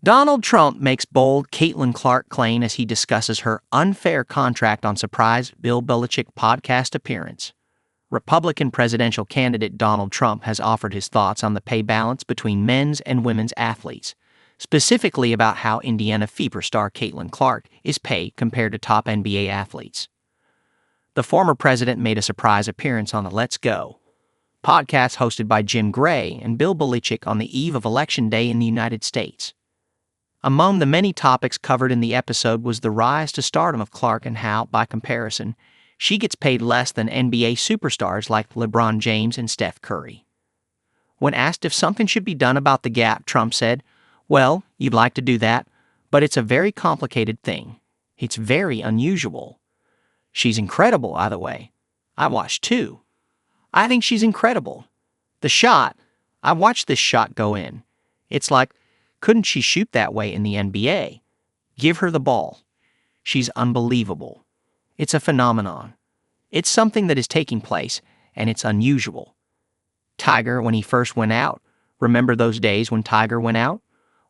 Donald Trump makes bold Caitlin Clark claim as he discusses her unfair contract on surprise Bill Belichick podcast appearance. Republican presidential candidate Donald Trump has offered his thoughts on the pay balance between men's and women's athletes, specifically about how Indiana Fever star Caitlin Clark is paid compared to top NBA athletes. The former president made a surprise appearance on the Let's Go podcast hosted by Jim Gray and Bill Belichick on the eve of Election Day in the United States. Among the many topics covered in the episode was the rise to stardom of Clark and how, by comparison, she gets paid less than NBA superstars like LeBron James and Steph Curry. When asked if something should be done about the gap, Trump said, "Well, you'd like to do that, but it's a very complicated thing. It's very unusual. She's incredible, by the way. I watched too. I think she's incredible. The shot, I watched this shot go in. It's like, couldn't she shoot that way in the NBA? Give her the ball. She's unbelievable. It's a phenomenon. It's something that is taking place, and it's unusual. Tiger, when he first went out, remember those days when Tiger went out?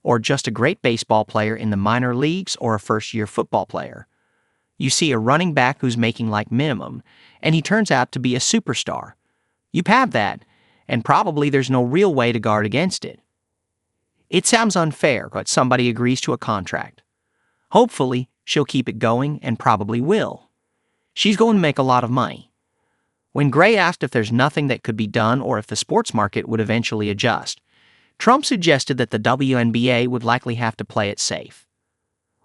Or just a great baseball player in the minor leagues or a first-year football player. You see a running back who's making like minimum, and he turns out to be a superstar. You have that, and probably there's no real way to guard against it. It sounds unfair, but somebody agrees to a contract. Hopefully, she'll keep it going and probably will. She's going to make a lot of money." When Gray asked if there's nothing that could be done or if the sports market would eventually adjust, Trump suggested that the WNBA would likely have to play it safe.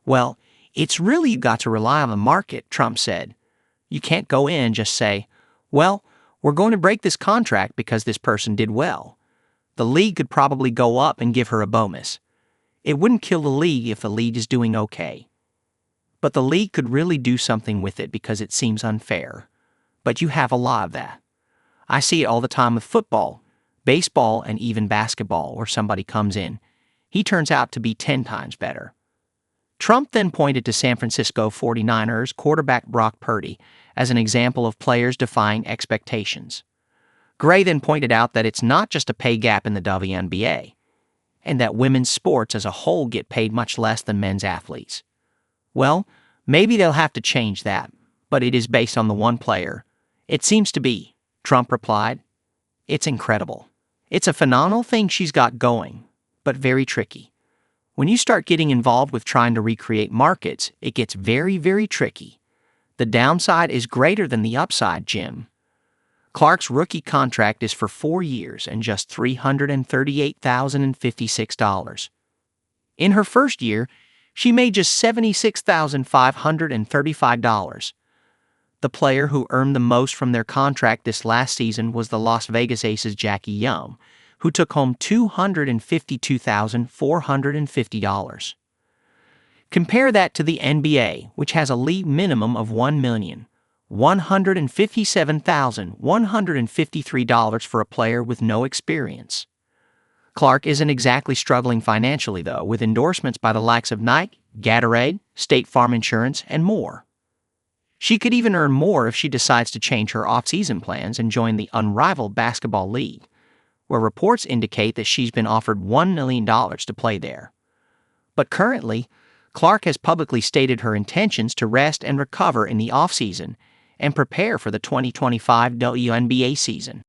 "Well, it's really got to rely on the market," Trump said. "You can't go in and just say, well, we're going to break this contract because this person did well. The league could probably go up and give her a bonus. It wouldn't kill the league if the league is doing okay. But the league could really do something with it because it seems unfair. But you have a lot of that. I see it all the time with football, baseball, and even basketball where somebody comes in. He turns out to be 10 times better." Trump then pointed to San Francisco 49ers quarterback Brock Purdy as an example of players defying expectations. Gray then pointed out that it's not just a pay gap in the WNBA, and that women's sports as a whole get paid much less than men's athletes. "Well, maybe they'll have to change that, but it is based on the one player. It seems to be," Trump replied. "It's incredible. It's a phenomenal thing she's got going, but very tricky. When you start getting involved with trying to recreate markets, it gets very, very tricky. The downside is greater than the upside, Jim." Clark's rookie contract is for 4 years and just $338,056. In her first year, she made just $76,535. The player who earned the most from their contract this last season was the Las Vegas Aces' Jackie Young, who took home $252,450. Compare that to the NBA, which has a league minimum of $1,157,153 for a player with no experience. Clark isn't exactly struggling financially, though, with endorsements by the likes of Nike, Gatorade, State Farm Insurance, and more. She could even earn more if she decides to change her off-season plans and join the unrivaled basketball league, where reports indicate that she's been offered $1 million to play there. But currently, Clark has publicly stated her intentions to rest and recover in the off-season and prepare for the 2025 WNBA season.